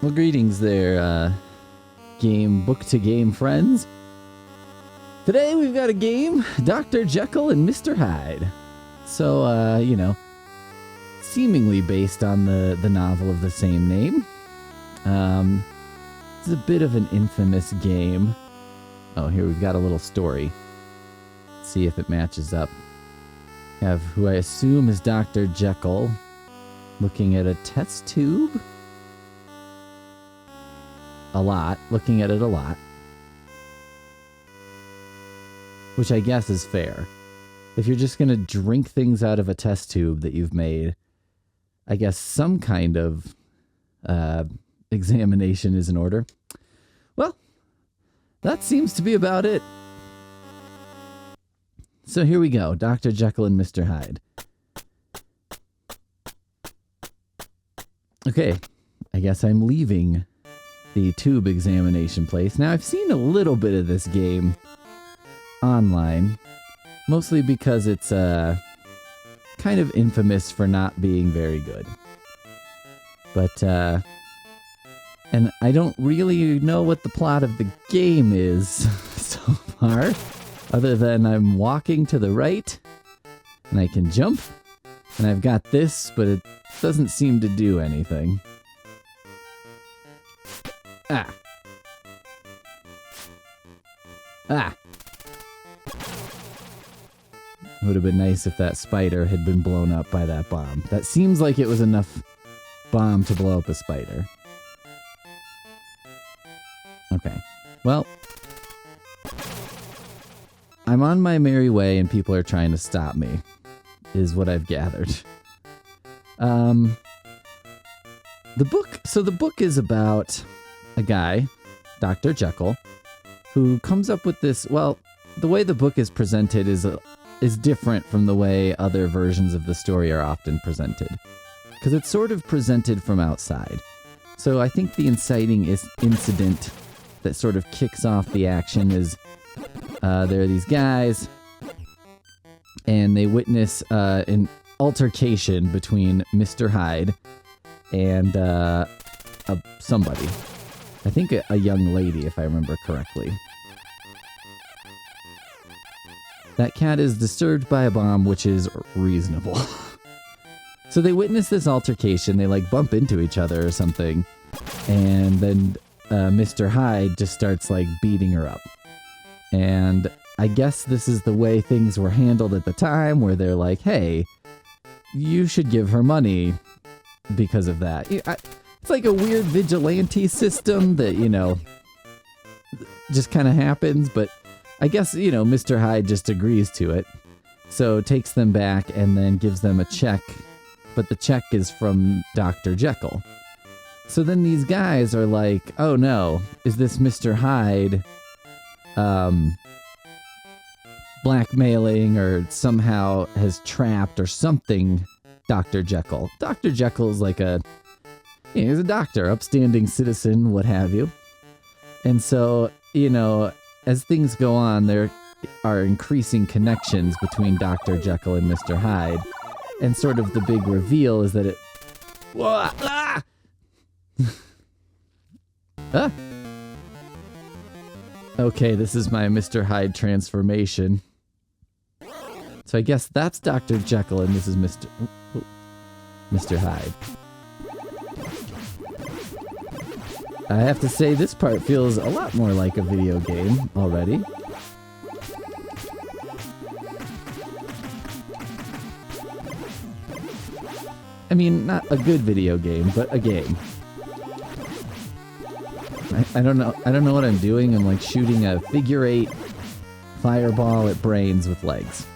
Well, greetings there, book to game friends. Today we've got a game, Dr. Jekyll and Mr. Hyde. So, seemingly based on the novel of the same name. It's a bit of an infamous game. Oh, here we've got a little story. Let's see if it matches up. Have who I assume is Dr. Jekyll looking at a test tube. Looking at it a lot. Which I guess is fair. If you're just going to drink things out of a test tube that you've made, I guess some kind of examination is in order. Well, that seems to be about it. So here we go, Dr. Jekyll and Mr. Hyde. Okay, I guess I'm leaving the tube examination place. Now, I've seen a little bit of this game online, mostly because it's kind of infamous for not being very good. But, and I don't really know what the plot of the game is so far, other than I'm walking to the right, and I can jump, and I've got this, but it doesn't seem to do anything. Ah. It would have been nice if that spider had been blown up by that bomb. That seems like it was enough bomb to blow up a spider. Okay. Well, I'm on my merry way and people are trying to stop me, is what I've gathered. The book is about a guy, Dr. Jekyll, who comes up with this. Well, the way the book is presented is different from the way other versions of the story are often presented, because it's sort of presented from outside. So I think the inciting incident that sort of kicks off the action is there are these guys, and they witness an altercation between Mr. Hyde and somebody. I think a young lady, if I remember correctly. That cat is disturbed by a bomb, which is reasonable. So they witness this altercation, they bump into each other or something, and then Mr. Hyde just starts beating her up. And I guess this is the way things were handled at the time, where they're like, hey, you should give her money because of that. It's like a weird vigilante system that, just kind of happens, but I guess, Mr. Hyde just agrees to it. So takes them back and then gives them a check, but the check is from Dr. Jekyll. So then these guys are like, oh no, is this Mr. Hyde blackmailing or somehow has trapped or something Dr. Jekyll? Dr. Jekyll's he's a doctor, upstanding citizen, what have you. And so, as things go on, there are increasing connections between Dr. Jekyll and Mr. Hyde. And sort of the big reveal is that it... Whoa, ah! Ah! Okay, this is my Mr. Hyde transformation. So I guess that's Dr. Jekyll and this is Mr. Hyde. I have to say, this part feels a lot more like a video game already. I mean, not a good video game, but a game. I don't know what I'm doing. I'm shooting a figure 8 fireball at brains with legs.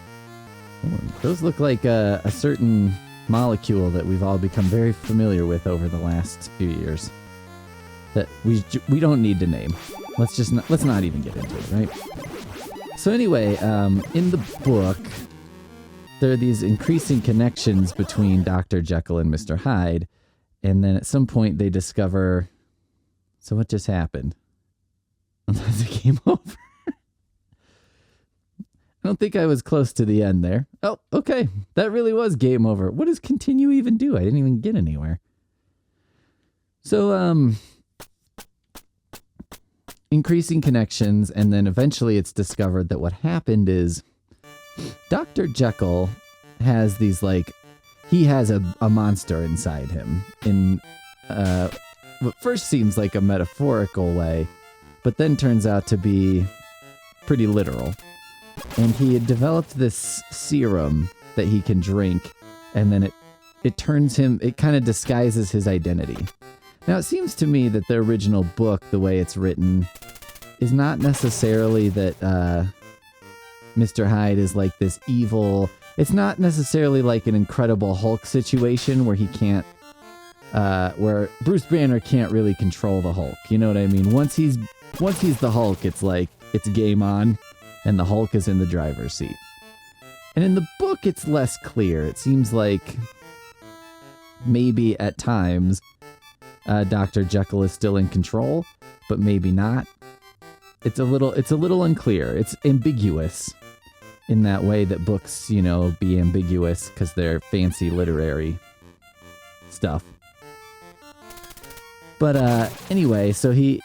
Those look like a certain molecule that we've all become very familiar with over the last few years. That we don't need to name. Let's not even get into it, right? So anyway, in the book, there are these increasing connections between Dr. Jekyll and Mr. Hyde, and then at some point they discover. So what just happened? Is the game over? I don't think I was close to the end there. Oh, okay. That really was game over. What does continue even do? I didn't even get anywhere. So, increasing connections, and then eventually it's discovered that what happened is Dr. Jekyll has these, like, he has a monster inside him in what first seems like a metaphorical way, but then turns out to be pretty literal. And he had developed this serum that he can drink, and then it turns him, it kind of disguises his identity. Now, it seems to me that the original book, the way it's written, is not necessarily that Mr. Hyde is like this evil. It's not necessarily like an Incredible Hulk situation where he can't, where Bruce Banner can't really control the Hulk. You know what I mean? Once he's the Hulk, it's like, it's game on, and the Hulk is in the driver's seat. And in the book, it's less clear. It seems like maybe at times Dr. Jekyll is still in control, but maybe not. It's a little unclear. It's ambiguous in that way that books, you know, be ambiguous because they're fancy literary stuff. But anyway, so he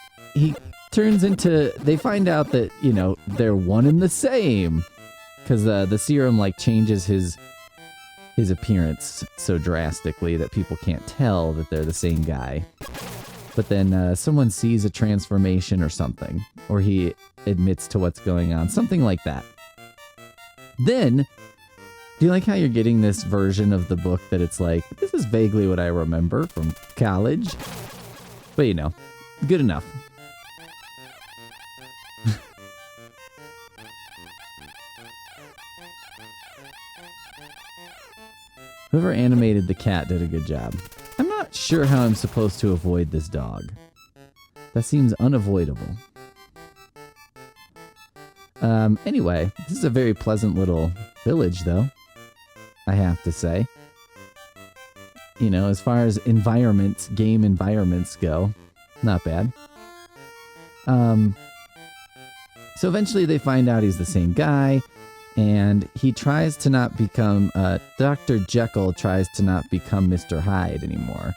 turns into, they find out that, you know, they're one and the same because the serum like changes his appearance so drastically that people can't tell that they're the same guy. But then someone sees a transformation or something, or he admits to what's going on, something like that. Then, do you like how you're getting this version of the book that it's like, this is vaguely what I remember from college? But you know, good enough. Whoever animated the cat did a good job. I'm not sure how I'm supposed to avoid this dog. That seems unavoidable. Anyway, this is a very pleasant little village, though, I have to say. You know, as far as environments, game environments go, not bad. So eventually they find out he's the same guy, and he tries to not become, Dr. Jekyll tries to not become Mr. Hyde anymore.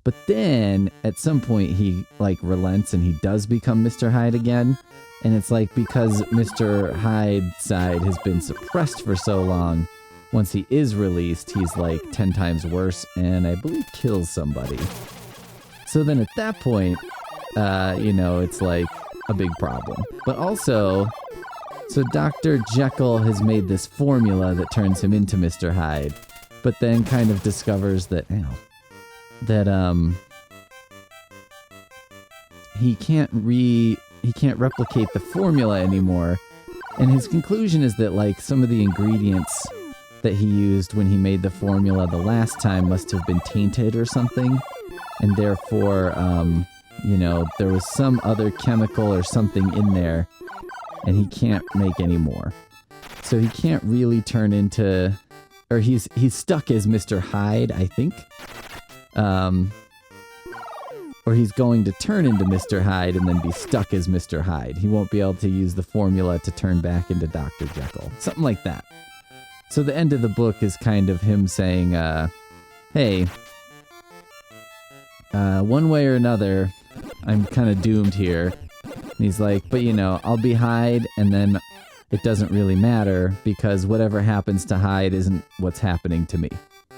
But then, at some point, he, like, relents and he does become Mr. Hyde again. And it's like, because Mr. Hyde's side has been suppressed for so long, once he is released, he's, like, 10 times worse and I believe kills somebody. So then at that point, you know, it's, like, a big problem. But also, so Dr. Jekyll has made this formula that turns him into Mr. Hyde, but then kind of discovers that, he can't replicate the formula anymore. And his conclusion is that, like, some of the ingredients that he used when he made the formula the last time must have been tainted or something. And therefore, you know, there was some other chemical or something in there, and he can't make any more. So he can't really turn into, or he's stuck as Mr. Hyde, I think. Or he's going to turn into Mr. Hyde and then be stuck as Mr. Hyde. He won't be able to use the formula to turn back into Dr. Jekyll. Something like that. So the end of the book is kind of him saying, hey, one way or another, I'm kind of doomed here. And he's like, but you know, I'll be Hyde, and then it doesn't really matter because whatever happens to Hyde isn't what's happening to me.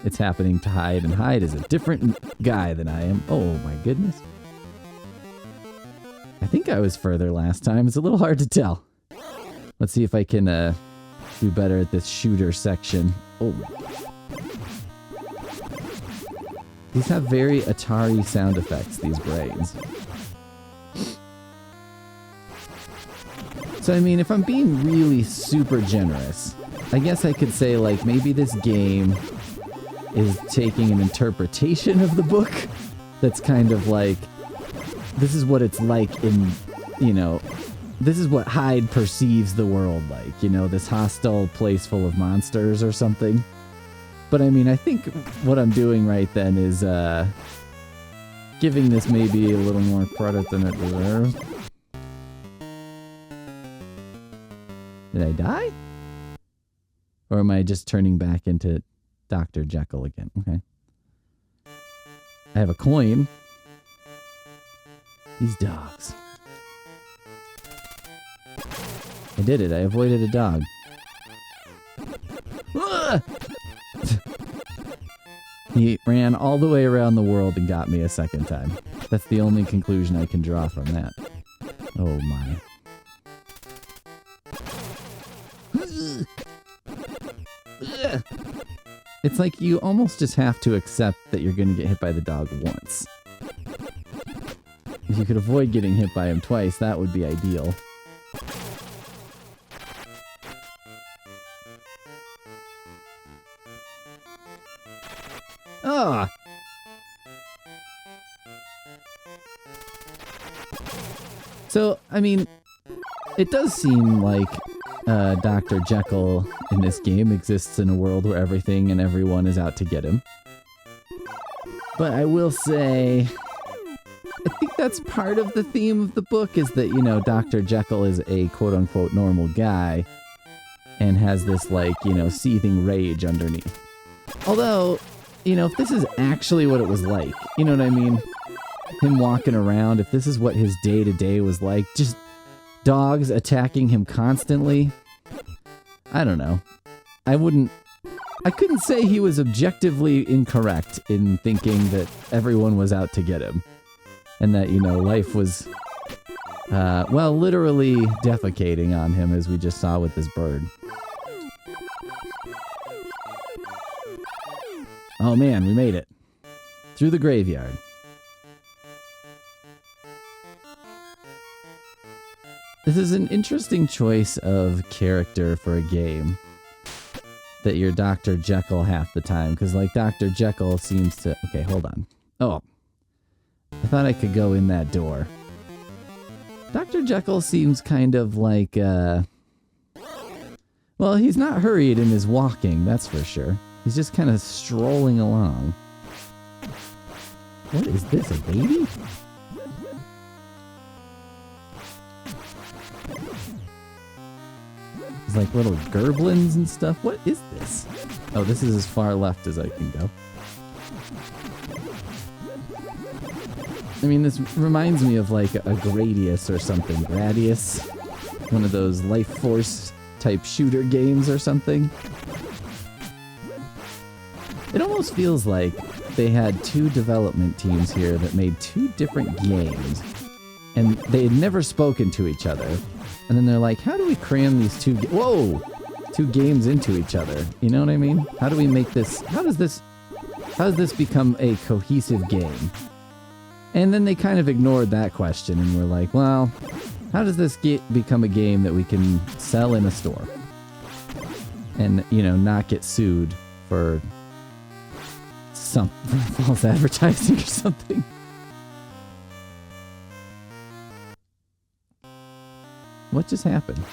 It's happening to Hyde, and Hyde is a different guy than I am. Oh my goodness. I think I was further last time. It's a little hard to tell. Let's see if I can do better at this shooter section. Oh. These have very Atari sound effects, these brains. So, I mean, if I'm being really super generous, I guess I could say, like, maybe this game is taking an interpretation of the book that's kind of like, this is what it's like in, you know, this is what Hyde perceives the world like, you know, this hostile place full of monsters or something. But I mean, I think what I'm doing right then is giving this maybe a little more credit than it deserves. Did I die? Or am I just turning back into Dr. Jekyll again? Okay. I have a coin. These dogs. I did it. I avoided a dog. He ran all the way around the world and got me a second time. That's the only conclusion I can draw from that. Oh my. It's like you almost just have to accept that you're going to get hit by the dog once. If you could avoid getting hit by him twice, that would be ideal. Ah! So, I mean, it does seem like Dr. Jekyll in this game exists in a world where everything and everyone is out to get him. But I will say, I think that's part of the theme of the book, is that, you know, Dr. Jekyll is a quote-unquote normal guy and has this, like, you know, seething rage underneath. Although, you know, if this is actually what it was like, you know what I mean? Him walking around, if this is what his day-to-day was like, just dogs attacking him constantly, I don't know. I couldn't say he was objectively incorrect in thinking that everyone was out to get him. And that, you know, life was, well, literally defecating on him, as we just saw with this bird. Oh man, we made it. Through the graveyard. This is an interesting choice of character for a game. That you're Dr. Jekyll half the time, because, like, Dr. Jekyll seems to... Okay, hold on. Oh. I thought I could go in that door. Dr. Jekyll seems kind of like, well, he's not hurried in his walking, that's for sure. He's just kind of strolling along. What is this, a baby? It's like little gerblins and stuff. What is this? Oh, this is as far left as I can go. I mean, this reminds me of like a Gradius or something. Gradius? One of those Life Force type shooter games or something. It almost feels like they had two development teams here that made two different games. And they had never spoken to each other. And then they're like, how do we cram these two games into each other? You know what I mean? How do we make this... How does this become a cohesive game? And then they kind of ignored that question and were like, well, how does this become a game that we can sell in a store? And, you know, not get sued for some false advertising or something. What just happened?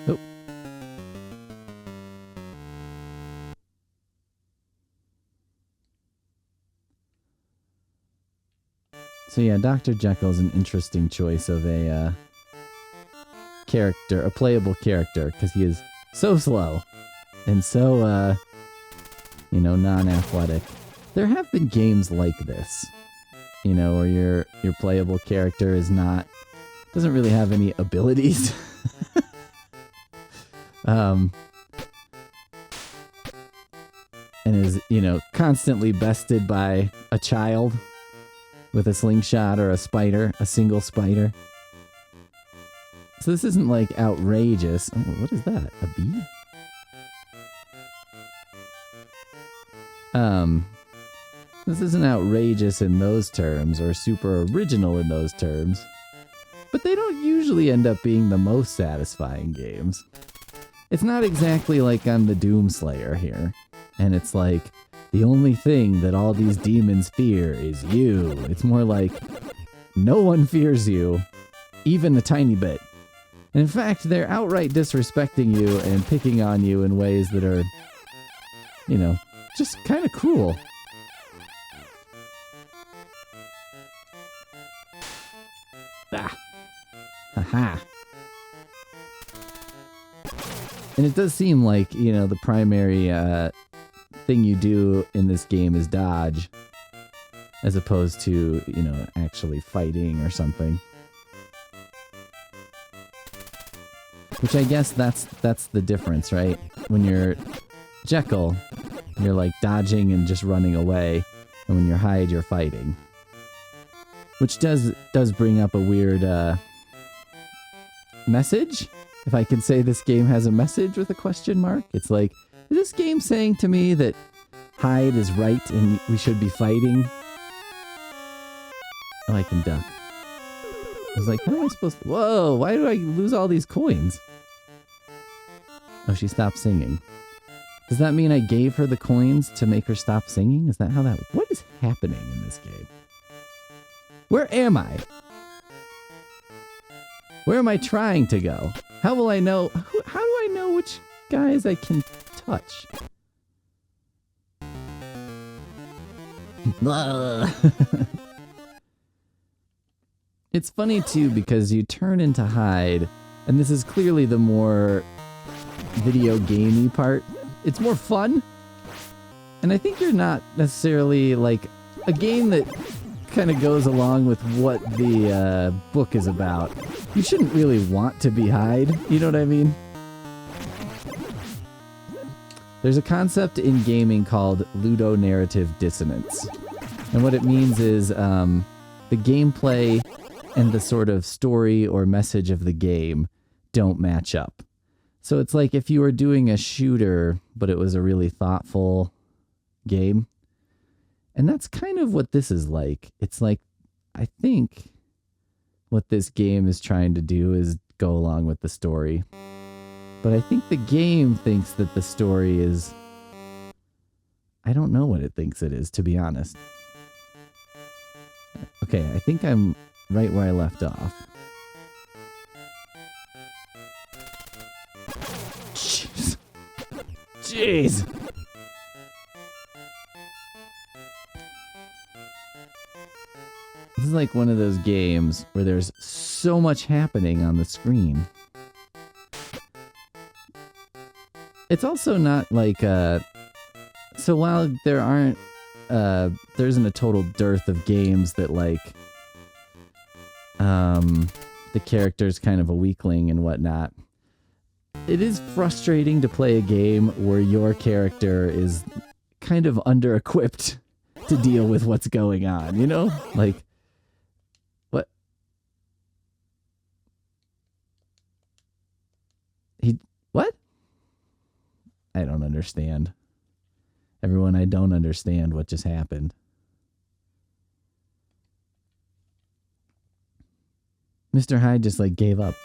Oh. So yeah, Dr. Jekyll is an interesting choice of a character, a playable character, because he is so slow and so, you know, non-athletic. There have been games like this, you know, where your playable character is not... doesn't really have any abilities. And is, you know, constantly bested by a child with a slingshot or a spider, a single spider. So this isn't like outrageous. Oh, what is that? A bee? This isn't outrageous in those terms or super original in those terms. But they don't usually end up being the most satisfying games. It's not exactly like I'm the Doomslayer here. And it's like, the only thing that all these demons fear is you. It's more like, no one fears you, even a tiny bit. And in fact, they're outright disrespecting you and picking on you in ways that are, you know, just kind of cruel. Ah. Haha. And it does seem like, you know, the primary thing you do in this game is dodge, as opposed to, you know, actually fighting or something. Which I guess that's the difference, right? When you're Jekyll, you're like dodging and just running away, and when you're Hyde, you're fighting. Which does bring up a weird message. If I can say this game has a message with a question mark. It's like, is this game saying to me that Hyde is right and we should be fighting? Oh, I can duck. I was like, how am I supposed to... Whoa, why do I lose all these coins? Oh, she stopped singing. Does that mean I gave her the coins to make her stop singing? Is that how that... What is happening in this game? Where am I? Where am I trying to go? How will I know... How do I know which guys I can touch? It's funny, too, because you turn into Hyde, and this is clearly the more video gamey part. It's more fun. And I think you're not necessarily, like, a game that kind of goes along with what the book is about. You shouldn't really want to be Hyde, you know what I mean? There's a concept in gaming called ludonarrative dissonance. And what it means is the gameplay and the sort of story or message of the game don't match up. So it's like if you were doing a shooter, but it was a really thoughtful game. And that's kind of what this is like. It's like, I think what this game is trying to do is go along with the story. But I think the game thinks that the story is... I don't know what it thinks it is, to be honest. Okay, I think I'm right where I left off. Jeez. Jeez. This is like one of those games where there's so much happening on the screen. It's also not like so while there aren't there isn't a total dearth of games that like the character's kind of a weakling and whatnot. It is frustrating to play a game where your character is kind of under-equipped to deal with what's going on, you know? Like, what? What? I don't understand. Everyone, I don't understand what just happened. Mr. Hyde just, like, gave up.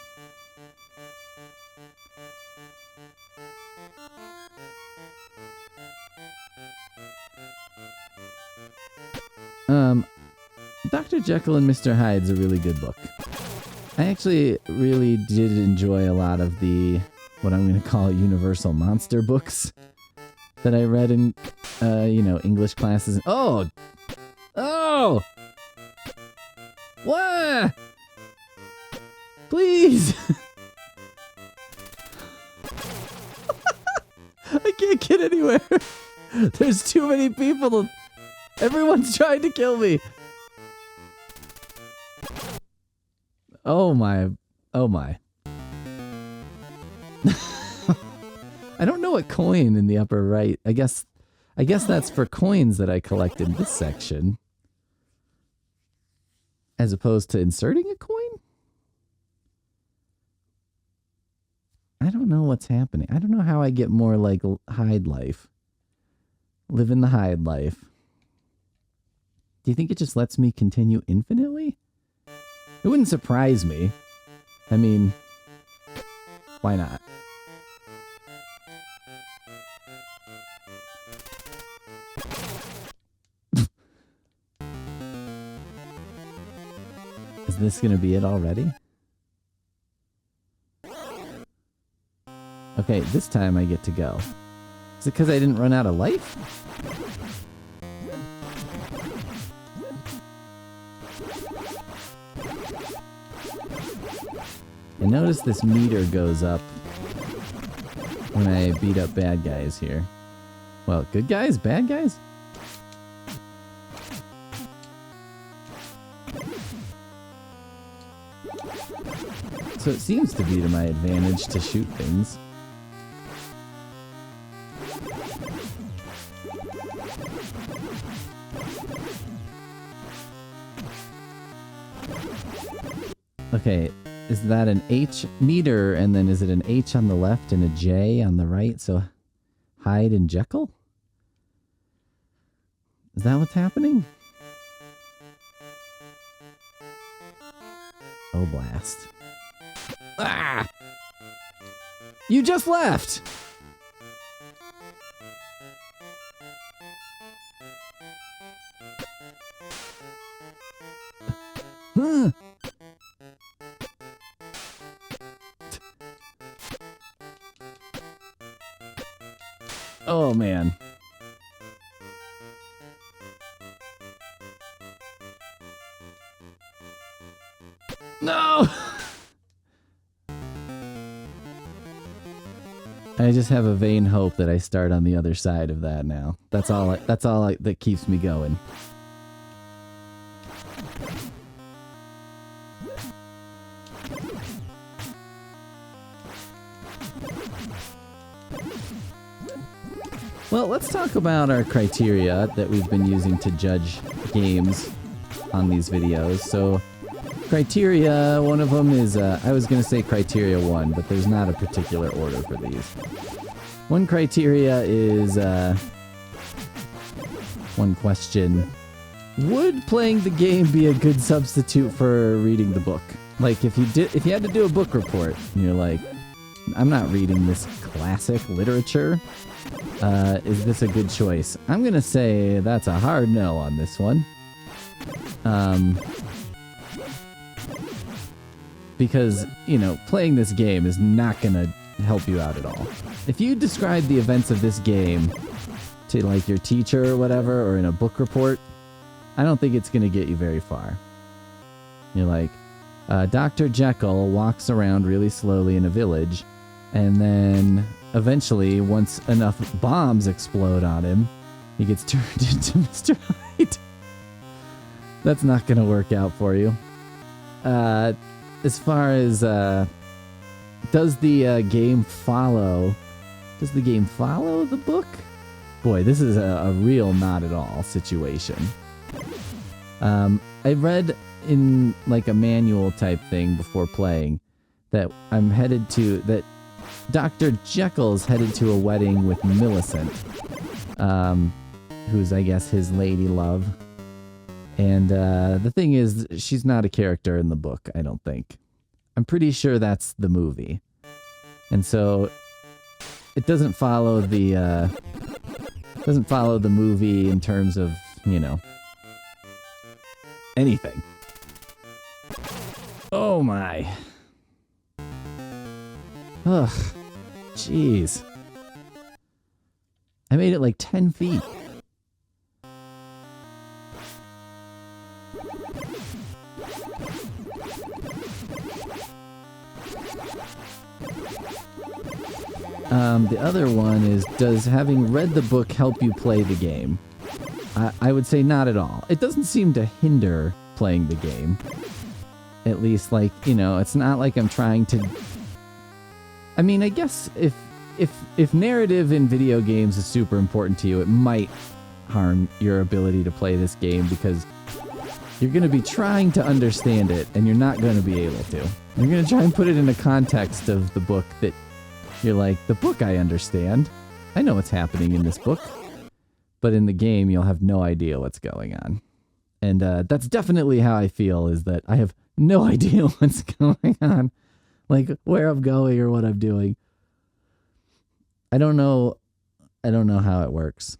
Dr. Jekyll and Mr. Hyde's a really good book. I actually really did enjoy a lot of the, what I'm going to call universal monster books that I read in, English classes. Oh! Oh! What? Please! I can't get anywhere. There's too many people. Everyone's trying to kill me. Oh my. Oh my. I don't know what coin in the upper right. I guess that's for coins that I collect in this section. As opposed to inserting a coin? I don't know what's happening. I don't know how I get more like Hyde life. Living the Hyde life. Do you think it just lets me continue infinitely? It wouldn't surprise me. I mean, why not? Is this gonna be it already? Okay, this time I get to go. Is it because I didn't run out of life? I notice this meter goes up when I beat up bad guys here. Well, good guys? Bad guys? So it seems to be to my advantage to shoot things. Okay, is that an H meter, and then is it an H on the left and a J on the right? So Hyde and Jekyll? Is that what's happening? Oh, blast. Ah! You just left! Huh. Oh, man. No! I just have a vain hope that I start on the other side of that now. That's all that keeps me going. Well, let's talk about our criteria that we've been using to judge games on these videos. So, criteria, one of them is, I was going to say criteria 1, but there's not a particular order for these. One criteria is, one question. Would playing the game be a good substitute for reading the book? Like, if you had to do a book report, and you're like, I'm not reading this classic literature, is this a good choice? I'm going to say that's a hard no on this one. Because, you know, playing this game is not going to help you out at all. If you describe the events of this game to, like, your teacher or whatever, or in a book report, I don't think it's going to get you very far. You're like, Dr. Jekyll walks around really slowly in a village, and then eventually, once enough bombs explode on him, he gets turned into Mr. Hyde. That's not going to work out for you. As far as, does the game follow the book? Boy, this is a real not at all situation. I read in like a manual type thing before playing that that Dr. Jekyll's headed to a wedding with Millicent, who's, I guess, his lady love. And the thing is, she's not a character in the book, I don't think. I'm pretty sure that's the movie. And so it doesn't follow the movie in terms of, you know, anything. Oh my. Ugh. Jeez. I made it like 10 feet. The other one is, does having read the book help you play the game? I would say not at all. It doesn't seem to hinder playing the game. At least, like, you know, it's not like I'm trying to... I mean, I guess if narrative in video games is super important to you, it might harm your ability to play this game because you're going to be trying to understand it and you're not going to be able to. You're going to try and put it in a context of the book that you're like, the book I understand. I know what's happening in this book. But in the game, you'll have no idea what's going on. And that's definitely how I feel, is that I have no idea what's going on. Like, where I'm going or what I'm doing. I don't know how it works.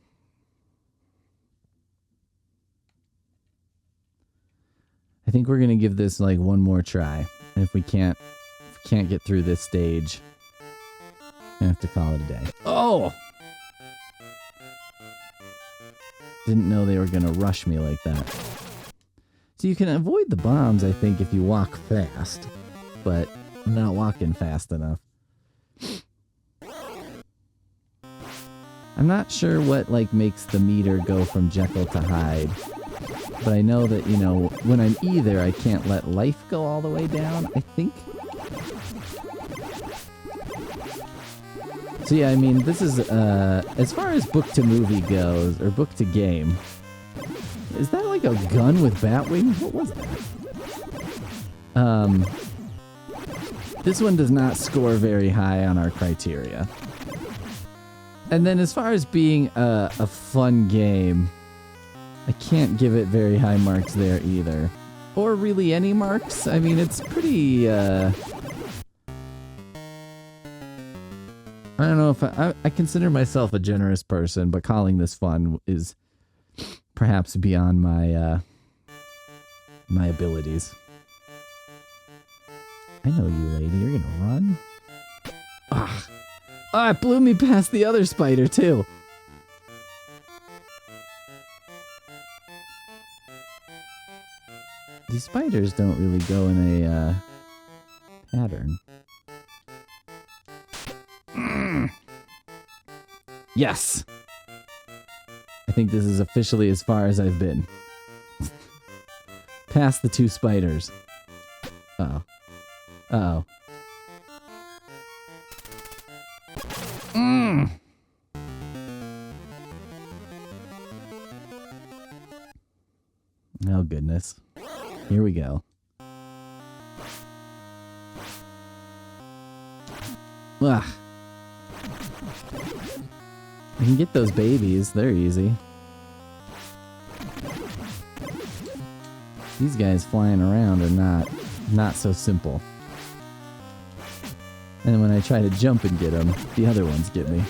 I think we're going to give this, like, one more try. And if we can't get through this stage, I have to call it a day. Oh! Didn't know they were going to rush me like that. So you can avoid the bombs, I think, if you walk fast. But I'm not walking fast enough. I'm not sure what, like, makes the meter go from Jekyll to Hyde. But I know that, you know, when I'm either, I can't let life go all the way down, I think. So yeah, I mean, this is, as far as book to movie goes, or book to game, is that like a gun with bat wings? What was that? This one does not score very high on our criteria. And then as far as being a fun game, I can't give it very high marks there either. Or really any marks. I mean, it's pretty, I don't know if I consider myself a generous person, but calling this fun is perhaps beyond my, my abilities. I know you, lady. You're gonna run? Ah. Oh, it blew me past the other spider, too. These spiders don't really go in a, pattern. Yes! I think this is officially as far as I've been. Past the two spiders. Uh-oh. Uh-oh. Oh, goodness. Here we go. Ugh. I can get those babies. They're easy. These guys flying around are not so simple. And when I try to jump and get them, the other ones get me.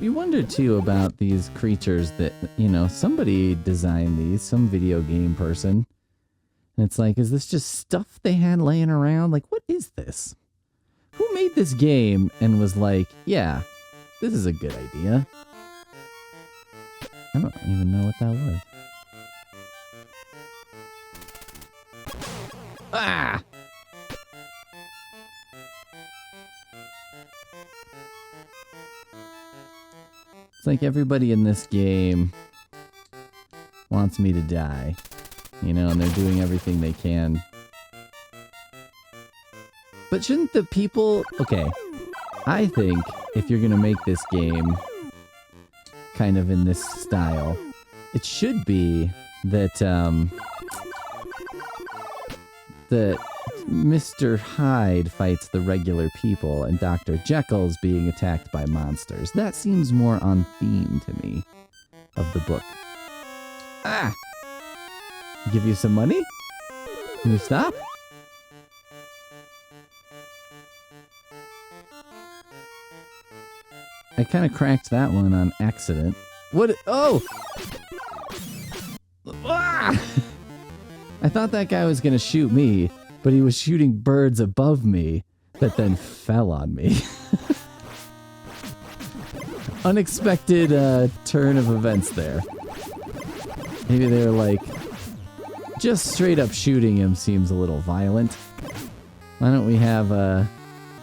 You wonder too about these creatures that, you know, somebody designed these, some video game person. And it's like, is this just stuff they had laying around? Like, what is this? Who made this game and was like, yeah, this is a good idea? I don't even know what that was. Ah! It's like everybody in this game wants me to die, you know, and they're doing everything they can. But shouldn't the people... Okay, I think if you're gonna make this game kind of in this style, it should be that, that Mr. Hyde fights the regular people and Dr. Jekyll's being attacked by monsters. That seems more on theme to me of the book. Ah! Give you some money? Can you stop? I kind of cracked that one on accident. What? Oh! Ah! I thought that guy was gonna shoot me, but he was shooting birds above me that then fell on me. Unexpected turn of events there. Maybe they were like, just straight up shooting him seems a little violent. Why don't we have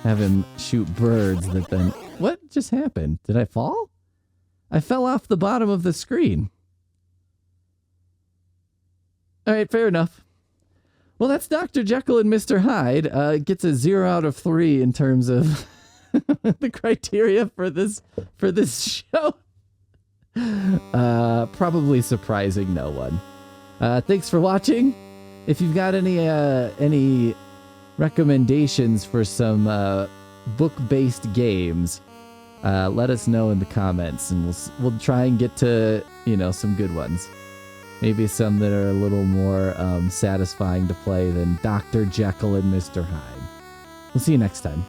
him shoot birds that then... What just happened? Did I fall? I fell off the bottom of the screen. Alright, fair enough. Well, that's Dr. Jekyll and Mr. Hyde. Gets a 0 out of 3 in terms of the criteria for this show. Probably surprising no one. Thanks for watching. If you've got any recommendations for some book-based games, let us know in the comments, and we'll try and get to, you know, some good ones. Maybe some that are a little more satisfying to play than Dr. Jekyll and Mr. Hyde. We'll see you next time.